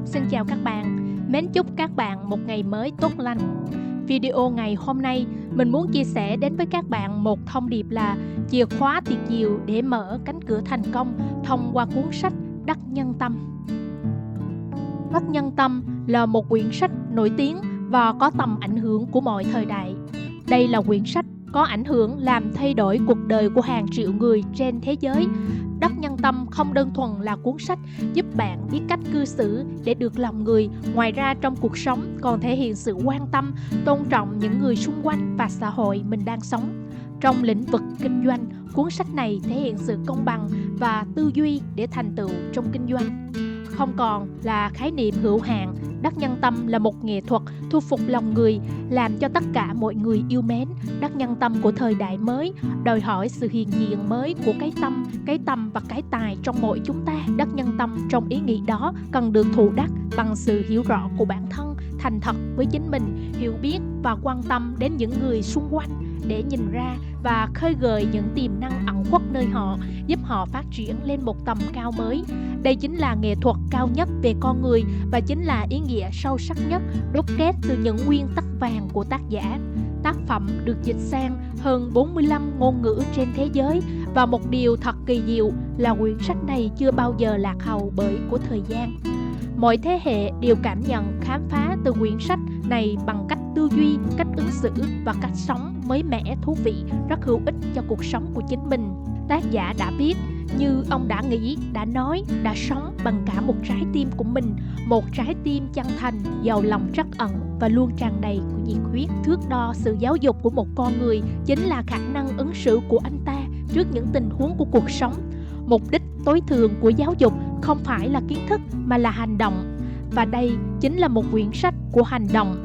xin chào các bạn. Mến chúc các bạn một ngày mới tốt lành. Video ngày hôm nay, mình muốn chia sẻ đến với các bạn một thông điệp là chìa khóa tuyệt diệu để mở cánh cửa thành công thông qua cuốn sách Đắc Nhân Tâm. Đắc Nhân Tâm là một quyển sách nổi tiếng và có tầm ảnh hưởng của mọi thời đại. Đây là quyển sách có ảnh hưởng làm thay đổi cuộc đời của hàng triệu người trên thế giới. Đắc Nhân Tâm không đơn thuần là cuốn sách giúp bạn biết cách cư xử để được lòng người. Ngoài ra trong cuộc sống còn thể hiện sự quan tâm, tôn trọng những người xung quanh và xã hội mình đang sống. Trong lĩnh vực kinh doanh, cuốn sách này thể hiện sự công bằng và tư duy để thành tựu trong kinh doanh. Không còn là khái niệm hữu hạn, Đắc Nhân Tâm là một nghệ thuật thu phục lòng người, làm cho tất cả mọi người yêu mến. Đắc Nhân Tâm của thời đại mới đòi hỏi sự hiện diện mới của cái tâm và cái tài trong mỗi chúng ta. Đắc Nhân Tâm trong ý nghĩ đó cần được thụ đắc bằng sự hiểu rõ của bản thân, thành thật với chính mình, hiểu biết và quan tâm đến những người xung quanh để nhìn ra và khơi gợi những tiềm năng ẩn khuất nơi họ, giúp họ phát triển lên một tầm cao mới. Đây chính là nghệ thuật cao nhất về con người và chính là ý nghĩa sâu sắc nhất đúc kết từ những nguyên tắc vàng của tác giả. Tác phẩm được dịch sang hơn 45 ngôn ngữ trên thế giới và một điều thật kỳ diệu là quyển sách này chưa bao giờ lạc hậu bởi của thời gian. Mọi thế hệ đều cảm nhận, khám phá từ quyển sách này bằng cách tư duy, cách ứng xử và cách sống mới mẻ, thú vị, rất hữu ích cho cuộc sống của chính mình. Tác giả đã viết như ông đã nghĩ, đã nói, đã sống bằng cả một trái tim của mình, một trái tim chân thành, giàu lòng trắc ẩn và luôn tràn đầy của nhiệt huyết. Thước đo sự giáo dục của một con người chính là khả năng ứng xử của anh ta trước những tình huống của cuộc sống. Mục đích tối thượng của giáo dục không phải là kiến thức mà là hành động. Và đây chính là một quyển sách của hành động.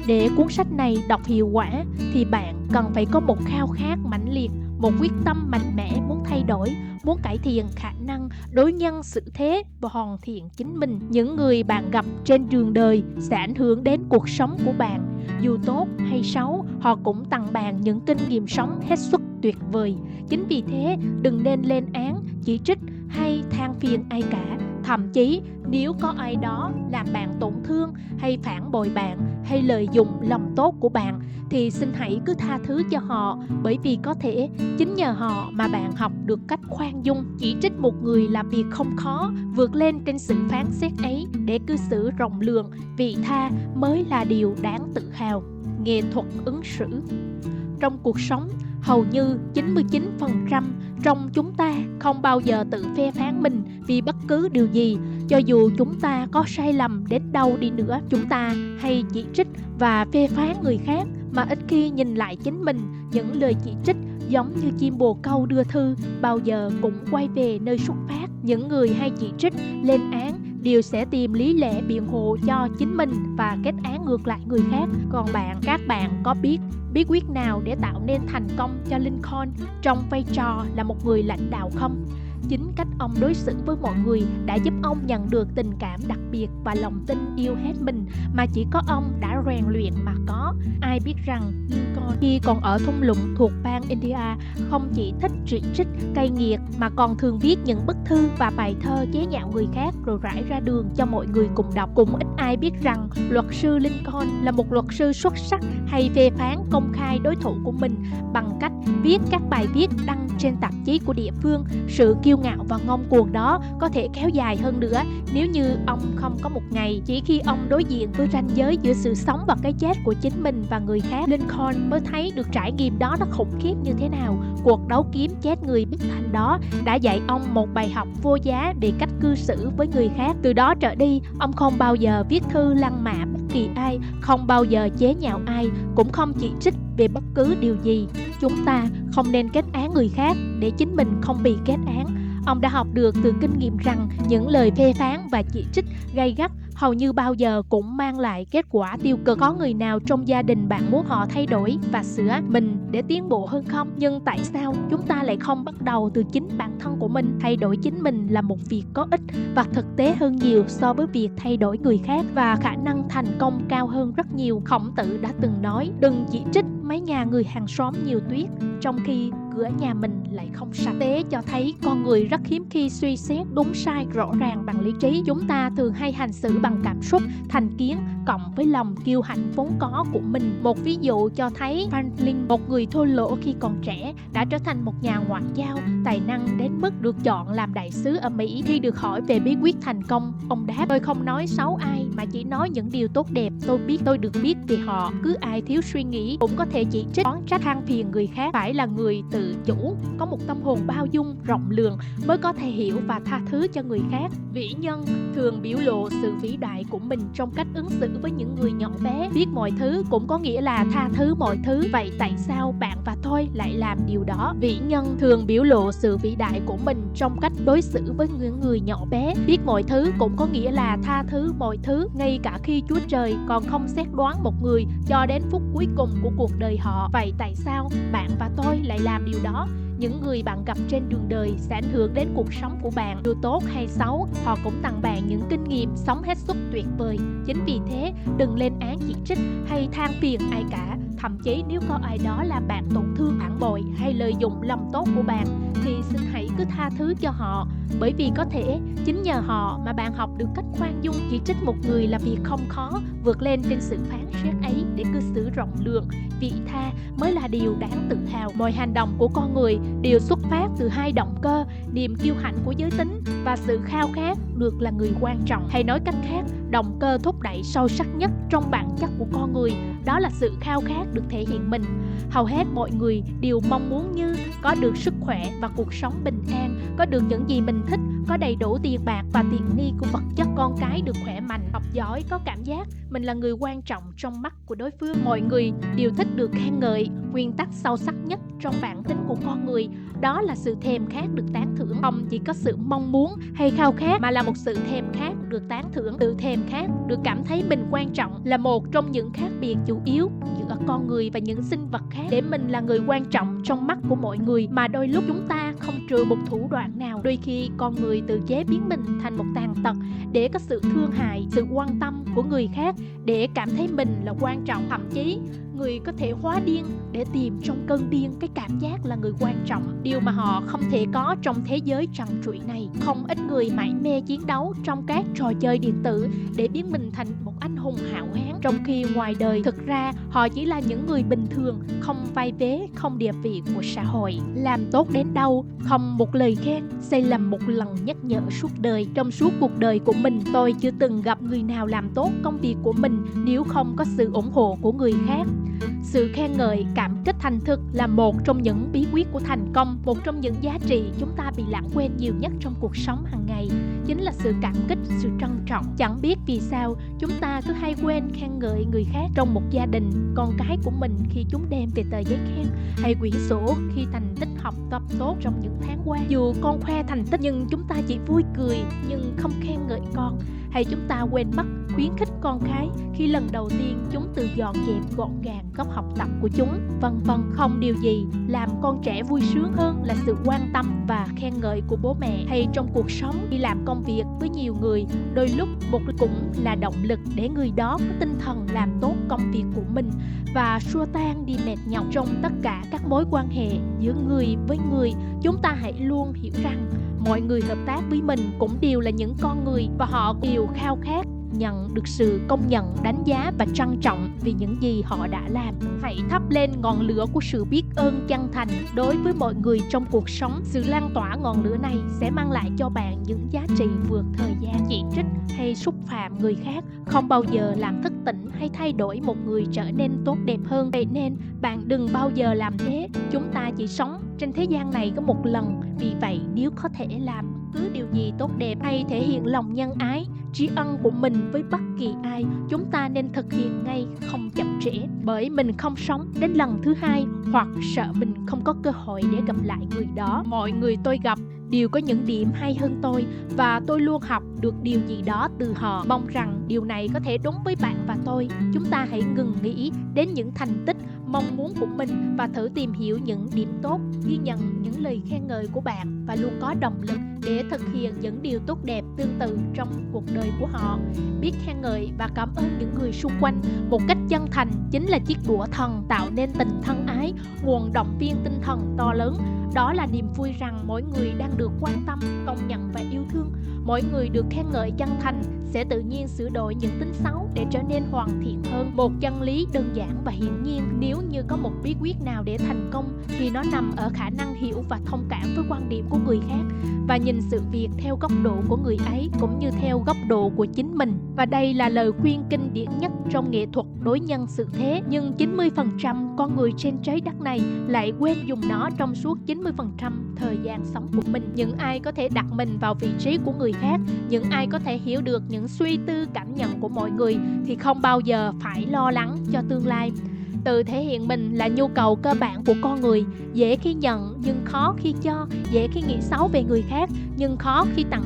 Để cuốn sách này đọc hiệu quả thì bạn cần phải có một khao khát mãnh liệt, một quyết tâm mạnh mẽ muốn thay đổi, muốn cải thiện khả năng đối nhân xử thế và hoàn thiện chính mình. Những người bạn gặp trên đường đời sẽ ảnh hưởng đến cuộc sống của bạn. Dù tốt hay xấu, họ cũng tặng bạn những kinh nghiệm sống hết sức tuyệt vời. Chính vì thế, đừng nên lên án, chỉ trích hay than phiền ai cả. Thậm chí, nếu có ai đó làm bạn tổn thương hay phản bội bạn hay lợi dụng lòng tốt của bạn thì xin hãy cứ tha thứ cho họ, bởi vì có thể chính nhờ họ mà bạn học được cách khoan dung. Chỉ trích một người là việc không khó, vượt lên trên sự phán xét ấy để cư xử rộng lượng, vị tha mới là điều đáng tự hào. Nghệ thuật ứng xử. Trong cuộc sống, hầu như 99% trong chúng ta không bao giờ tự phê phán mình vì bất cứ điều gì. Cho dù chúng ta có sai lầm đến đâu đi nữa, chúng ta hay chỉ trích và phê phán người khác mà ít khi nhìn lại chính mình. Những lời chỉ trích giống như chim bồ câu đưa thư, bao giờ cũng quay về nơi xuất phát. Những người hay chỉ trích, lên án đều sẽ tìm lý lẽ biện hộ cho chính mình và kết án ngược lại người khác. Còn các bạn có biết bí quyết nào để tạo nên thành công cho Lincoln trong vai trò là một người lãnh đạo không? Chính cách ông đối xử với mọi người đã giúp ông nhận được tình cảm đặc biệt và lòng tin yêu hết mình mà chỉ có ông đã rèn luyện mà có. Ai biết rằng Lincoln khi còn ở thung lũng thuộc bang India không chỉ thích chỉ trích, cay nghiệt mà còn thường viết những bức thư và bài thơ chế nhạo người khác rồi rải ra đường cho mọi người cùng đọc. Cũng ít ai biết rằng luật sư Lincoln là một luật sư xuất sắc hay phê phán công khai đối thủ của mình bằng cách viết các bài viết đăng trên tạp chí của địa phương. Sự kiêu ngạo và ngông cuồng đó có thể kéo dài hơn nữa nếu như ông không có một ngày chỉ khi ông đối diện với ranh giới giữa sự sống và cái chết của chính mình và người khác, Lincoln mới thấy được trải nghiệm đó nó khủng khiếp như thế nào. Cuộc đấu kiếm chết người bất thành đó đã dạy ông một bài học vô giá về cách cư xử với người khác. Từ đó trở đi, ông không bao giờ viết thư lăng mạ bất kỳ ai, không bao giờ chế nhạo ai, cũng không chỉ trích về bất cứ điều gì. Chúng ta không nên kết án người khác để chính mình không bị kết án. Ông đã học được từ kinh nghiệm rằng những lời phê phán và chỉ trích gay gắt hầu như bao giờ cũng mang lại kết quả tiêu cực. Có người nào trong gia đình bạn muốn họ thay đổi và sửa mình để tiến bộ hơn không? Nhưng tại sao chúng ta lại không bắt đầu từ chính bản thân của mình? Thay đổi chính mình là một việc có ích và thực tế hơn nhiều so với việc thay đổi người khác, và khả năng thành công cao hơn rất nhiều. Khổng Tử đã từng nói: đừng chỉ trích mấy nhà người hàng xóm nhiều tuyết, trong khi cửa nhà mình lại không sạch. Thực tế cho thấy con người rất hiếm khi suy xét đúng sai rõ ràng bằng lý trí. Chúng ta thường hay hành xử bằng cảm xúc, thành kiến cộng với lòng kiêu hãnh vốn có của mình. Một ví dụ cho thấy Franklin, một người thô lỗ khi còn trẻ, đã trở thành một nhà ngoại giao tài năng đến mức được chọn làm đại sứ ở Mỹ. Khi được hỏi về bí quyết thành công, ông đáp: tôi không nói xấu ai mà chỉ nói những điều tốt đẹp tôi được biết về họ. Cứ ai thiếu suy nghĩ cũng có thể chỉ trích, oán trách, than phiền người khác. Phải là người tự chủ, có một tâm hồn bao dung, rộng lượng mới có thể hiểu và tha thứ cho người khác. Vĩ nhân thường biểu lộ sự vĩ đại của mình trong cách ứng xử với những người nhỏ bé. Biết mọi thứ cũng có nghĩa là tha thứ mọi thứ. Vậy tại sao bạn và tôi lại làm điều đó? Vĩ nhân thường biểu lộ sự vĩ đại của mình trong cách đối xử với những người nhỏ bé. Biết mọi thứ cũng có nghĩa là tha thứ mọi thứ, ngay cả khi Chúa Trời còn không xét đoán một người cho đến phút cuối cùng của cuộc đời họ. Vậy tại sao bạn và tôi lại làm điều đó? Những người bạn gặp trên đường đời sẽ ảnh hưởng đến cuộc sống của bạn, dù tốt hay xấu. Họ cũng tặng bạn những kinh nghiệm sống hết sức tuyệt vời. Chính vì thế, đừng lên án, chỉ trích hay than phiền ai cả. Thậm chí nếu có ai đó làm bạn tổn thương, phản bội hay lợi dụng lòng tốt của bạn thì xin hãy cứ tha thứ cho họ. Bởi vì có thể chính nhờ họ mà bạn học được cách khoan dung. Chỉ trích một người là việc không khó, vượt lên trên sự phán xét ấy để cư xử rộng lượng, vị tha mới là điều đáng tự hào. Mọi hành động của con người đều xuất phát từ hai động cơ: niềm kiêu hãnh của giới tính và sự khao khát được là người quan trọng. Hay nói cách khác, động cơ thúc đẩy sâu sắc nhất trong bản chất của con người đó là sự khao khát được thể hiện mình. Hầu hết mọi người đều mong muốn như có được sức khỏe và cuộc sống bình an, có được những gì mình thích, có đầy đủ tiền bạc và tiện nghi của vật chất, con cái được khỏe mạnh, học giỏi, có cảm giác mình là người quan trọng trong mắt của đối phương. Mọi người đều thích được khen ngợi. Nguyên tắc sâu sắc nhất trong bản tính của con người đó là sự thèm khát được tán thưởng. Không chỉ có sự mong muốn hay khao khát mà là một sự thèm khát được tán thưởng. Sự thèm khát được cảm thấy mình quan trọng là một trong những khác biệt chủ yếu giữa con người và những sinh vật khác. Để mình là người quan trọng trong mắt của mọi người mà đôi lúc chúng ta không trừ một thủ đoạn nào. Đôi khi con người tự chế biến mình thành một tàn tật để có sự thương hại, sự quan tâm của người khác, để cảm thấy mình là quan trọng. Thậm chí người có thể hóa điên để tìm trong cơn điên cái cảm giác là người quan trọng, điều mà họ không thể có trong thế giới trần trụi này. Không ít người mải mê chiến đấu trong các trò chơi điện tử để biến mình thành một anh hùng hào hán, trong khi ngoài đời thực ra họ chỉ là những người bình thường, không vai vế, không địa vị của xã hội. Làm tốt đến đâu, không một lời khen, sai lầm một lần nhắc nhở suốt đời. Trong suốt cuộc đời của mình, tôi chưa từng gặp người nào làm tốt công việc của mình nếu không có sự ủng hộ của người khác. Sự khen ngợi, cảm kích thành thực là một trong những bí quyết của thành công. Một trong những giá trị chúng ta bị lãng quên nhiều nhất trong cuộc sống hàng ngày chính là sự cảm kích, sự trân trọng. Chẳng biết vì sao chúng ta cứ hay quên khen ngợi người khác. Trong một gia đình, con cái của mình khi chúng đem về tờ giấy khen hay quyển sổ khi thành tích học tập tốt trong những tháng qua, dù con khoe thành tích nhưng chúng ta chỉ vui cười nhưng không khen ngợi con. Hay chúng ta quên mất khuyến khích con cái khi lần đầu tiên chúng tự dọn dẹp gọn gàng góc học tập của chúng, vân vân. Không điều gì làm con trẻ vui sướng hơn là sự quan tâm và khen ngợi của bố mẹ. Hay trong cuộc sống, đi làm công việc với nhiều người, đôi lúc một cũng là động lực để người đó có tinh thần làm tốt công việc của mình và xua tan đi mệt nhọc. Trong tất cả các mối quan hệ giữa người với người, chúng ta hãy luôn hiểu rằng mọi người hợp tác với mình cũng đều là những con người và họ đều khao khát nhận được sự công nhận, đánh giá và trân trọng vì những gì họ đã làm. Hãy thắp lên ngọn lửa của sự biết ơn chân thành đối với mọi người trong cuộc sống. Sự lan tỏa ngọn lửa này sẽ mang lại cho bạn những giá trị vượt thời gian. Chỉ trích hay xúc phạm người khác không bao giờ làm thức tỉnh hay thay đổi một người trở nên tốt đẹp hơn. Vậy nên bạn đừng bao giờ làm thế. Chúng ta chỉ sống trên thế gian này có một lần. Vì vậy nếu có thể làm cứ điều gì tốt đẹp hay thể hiện lòng nhân ái, tri ân của mình với bất kỳ ai, chúng ta nên thực hiện ngay, không chậm trễ. Bởi mình không sống đến lần thứ hai hoặc sợ mình không có cơ hội để gặp lại người đó. Mọi người tôi gặp đều có những điểm hay hơn tôi và tôi luôn học được điều gì đó từ họ. Mong rằng điều này có thể đúng với bạn và tôi. Chúng ta hãy ngừng nghĩ đến những thành tích mong muốn của mình và thử tìm hiểu những điểm tốt, ghi nhận những lời khen ngợi của bạn và luôn có động lực để thực hiện những điều tốt đẹp tương tự trong cuộc đời của họ. Biết khen ngợi và cảm ơn những người xung quanh một cách chân thành chính là chiếc đũa thần tạo nên tình thân ái, nguồn động viên tinh thần to lớn. Đó là niềm vui rằng mỗi người đang được quan tâm, công nhận và yêu thương. Mỗi người được khen ngợi chân thành sẽ tự nhiên sửa đổi những tính xấu để trở nên hoàn thiện hơn. Một chân lý đơn giản và hiển nhiên, nếu như có một bí quyết nào để thành công thì nó nằm ở khả năng hiểu và thông cảm với quan điểm của người khác và nhìn sự việc theo góc độ của người ấy cũng như theo góc độ của chính mình. Và đây là lời khuyên kinh điển nhất trong nghệ thuật đối nhân xử thế, nhưng 90% con người trên trái đất này lại quên dùng nó trong suốt 90% thời gian sống của mình. Những ai có thể đặt mình vào vị trí của người khác, những ai có thể hiểu được những suy tư cảm nhận của mọi người thì không bao giờ phải lo lắng cho tương lai. Tự thể hiện mình là nhu cầu cơ bản của con người, dễ khi nhận nhưng khó khi cho, dễ khi nghĩ xấu về người khác nhưng khó khi tặng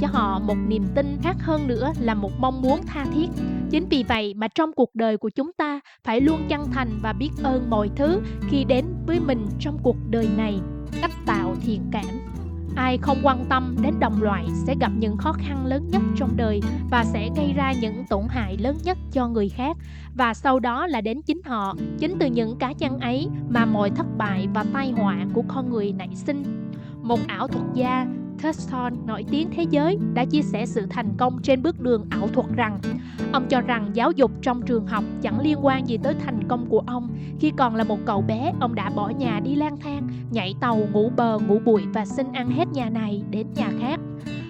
cho họ một niềm tin, khác hơn nữa là một mong muốn tha thiết. Chính vì vậy mà trong cuộc đời của chúng ta phải luôn chân thành và biết ơn mọi thứ khi đến với mình trong cuộc đời này. Cách tạo thiện cảm. Ai không quan tâm đến đồng loại sẽ gặp những khó khăn lớn nhất trong đời và sẽ gây ra những tổn hại lớn nhất cho người khác, và sau đó là đến chính họ. Chính từ những cá nhân ấy mà mọi thất bại và tai họa của con người nảy sinh. Một ảo thuật gia Thurston nổi tiếng thế giới đã chia sẻ sự thành công trên bước đường ảo thuật rằng ông cho rằng giáo dục trong trường học chẳng liên quan gì tới thành công của ông. Khi còn là một cậu bé, ông đã bỏ nhà đi lang thang, nhảy tàu, ngủ bờ ngủ bụi và xin ăn hết nhà này đến nhà khác.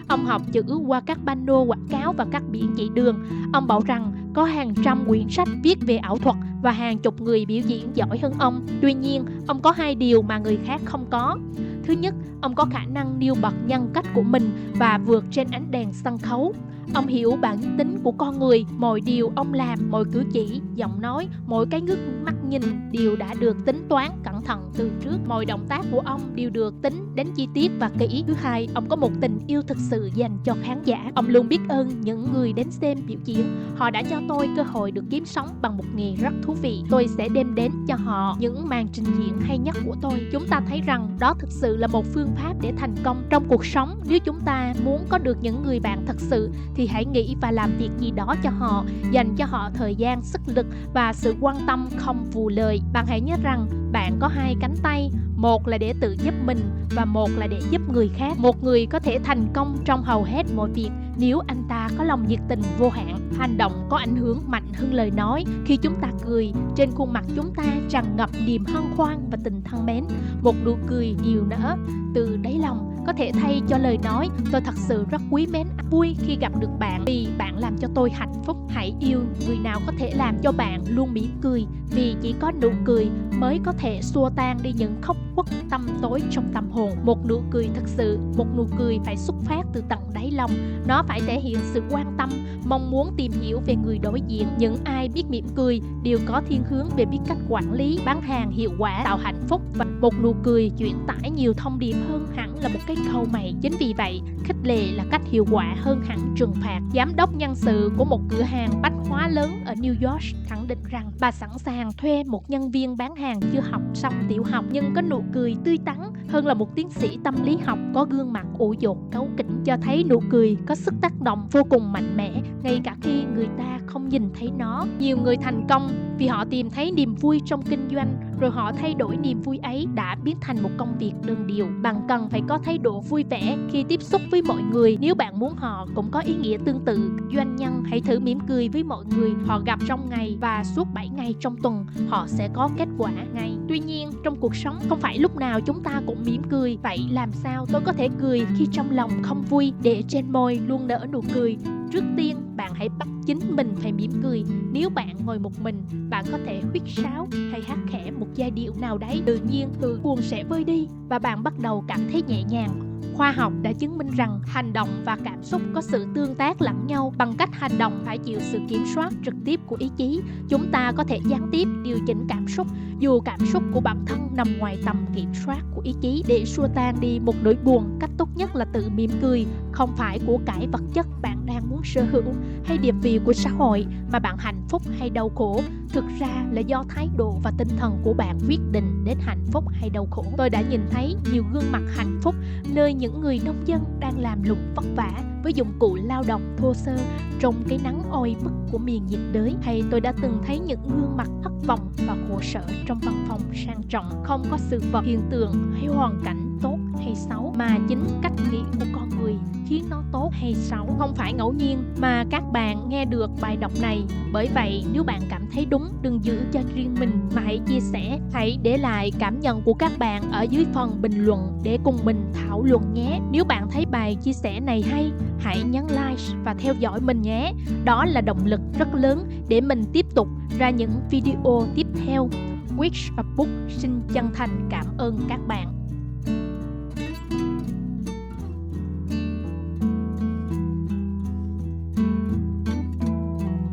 Ông học chữ qua các pano quảng cáo và các biển chỉ đường. Ông bảo rằng có hàng trăm quyển sách viết về ảo thuật và hàng chục người biểu diễn giỏi hơn ông. Tuy nhiên, ông có hai điều mà người khác không có. Thứ nhất, ông có khả năng nêu bật nhân cách của mình và vượt trên ánh đèn sân khấu. Ông hiểu bản tính của con người, mọi điều ông làm, mọi cử chỉ, giọng nói, mỗi cái ngước mắt nhìn đều đã được tính toán cẩn thận từ trước. Mọi động tác của ông đều được tính đến chi tiết và kỹ. Thứ hai, ông có một tình yêu thực sự dành cho khán giả. Ông luôn biết ơn những người đến xem biểu diễn. Họ đã cho tôi cơ hội được kiếm sống bằng một nghề rất thú vị. Tôi sẽ đem đến cho họ những màn trình diễn hay nhất của tôi. Chúng ta thấy rằng đó thực sự là một phương pháp để thành công trong cuộc sống. Nếu chúng ta muốn có được những người bạn thật sự thì hãy nghĩ và làm việc gì đó cho họ, dành cho họ thời gian, sức lực và sự quan tâm không vù lời. Bạn hãy nhớ rằng bạn có hai cánh tay, một là để tự giúp mình và một là để giúp người khác. Một người có thể thành công trong hầu hết mọi việc nếu anh ta có lòng nhiệt tình vô hạn. Hành động có ảnh hưởng mạnh hơn lời nói. Khi chúng ta cười, trên khuôn mặt chúng ta tràn ngập niềm hân hoan và tình thân mến. Một nụ cười niều nở từ đáy lòng có thể thay cho lời nói. Tôi thật sự rất quý mến, vui khi gặp được bạn vì bạn làm cho tôi hạnh phúc. Hãy yêu người nào có thể làm cho bạn luôn mỉm cười, vì chỉ có nụ cười mới có thể xua tan đi những khóc khuất tăm tối trong tâm hồn. Một nụ cười thật sự, một nụ cười phải xuất phát từ tận đáy lòng. Nó phải thể hiện sự quan tâm, mong muốn tìm hiểu về người đối diện. Những ai biết mỉm cười đều có thiên hướng về biết cách quản lý, bán hàng hiệu quả, tạo hạnh phúc. Và một nụ cười chuyển tải nhiều thông điệp hơn hẳn là một cái câu mày. Chính vì vậy, khích lệ là cách hiệu quả hơn hẳn trừng phạt. Giám đốc nhân sự của một cửa hàng bách hóa lớn ở New York khẳng định rằng bà sẵn sàng thuê một nhân viên bán hàng chưa học xong tiểu học nhưng có nụ cười tươi tắn hơn là một tiến sĩ tâm lý học có gương mặt ủ dột cáu kỉnh, cho thấy nụ cười có sức tác động vô cùng mạnh mẽ ngay cả khi người ta không nhìn thấy nó. Nhiều người thành công vì họ tìm thấy niềm vui trong kinh doanh, rồi họ thay đổi niềm vui ấy đã biến thành một công việc đơn điệu. Bạn cần phải có thái độ vui vẻ khi tiếp xúc với mọi người. Nếu bạn muốn họ cũng có ý nghĩa tương tự, doanh nhân hãy thử mỉm cười với mọi người họ gặp trong ngày, và suốt 7 ngày trong tuần họ sẽ có kết quả ngay. Tuy nhiên, trong cuộc sống không phải lúc nào chúng ta cũng mỉm cười. Vậy làm sao tôi có thể cười khi trong lòng không vui để trên môi luôn nở nụ cười? Trước tiên, bạn hãy bắt chính mình phải mỉm cười. Nếu bạn ngồi một mình, bạn có thể huýt sáo hay hát khẽ một giai điệu nào đấy. Tự nhiên, nỗi buồn sẽ vơi đi và bạn bắt đầu cảm thấy nhẹ nhàng. Khoa học đã chứng minh rằng hành động và cảm xúc có sự tương tác lẫn nhau. Bằng cách hành động phải chịu sự kiểm soát trực tiếp của ý chí, chúng ta có thể gián tiếp điều chỉnh cảm xúc, dù cảm xúc của bản thân nằm ngoài tầm kiểm soát của ý chí. Để xua tan đi một nỗi buồn, cách tốt nhất là tự mỉm cười. Không phải của cải vật chất bạn đang muốn sở hữu hay địa vị của xã hội mà bạn hạnh phúc hay đau khổ. Thực ra là do thái độ và tinh thần của bạn quyết định đến hạnh phúc hay đau khổ. Tôi đã nhìn thấy nhiều gương mặt hạnh phúc nơi những người nông dân đang làm lụng vất vả với dụng cụ lao động thô sơ trong cái nắng oi bức của miền nhiệt đới. Hay tôi đã từng thấy những gương mặt thất vọng và khổ sở trong văn phòng sang trọng, không có sự vật, hiện tượng hay hoàn cảnh tốt hay xấu, mà chính cách nghĩ của con người khiến nó tốt hay xấu. Không phải ngẫu nhiên mà các bạn nghe được bài đọc này. Bởi vậy nếu bạn cảm thấy đúng, đừng giữ cho riêng mình mà hãy chia sẻ. Hãy để lại cảm nhận của các bạn ở dưới phần bình luận để cùng mình thảo luận nhé. Nếu bạn thấy bài chia sẻ này hay, hãy nhấn like và theo dõi mình nhé. Đó là động lực rất lớn để mình tiếp tục ra những video tiếp theo. Wish và Book xin chân thành cảm ơn các bạn.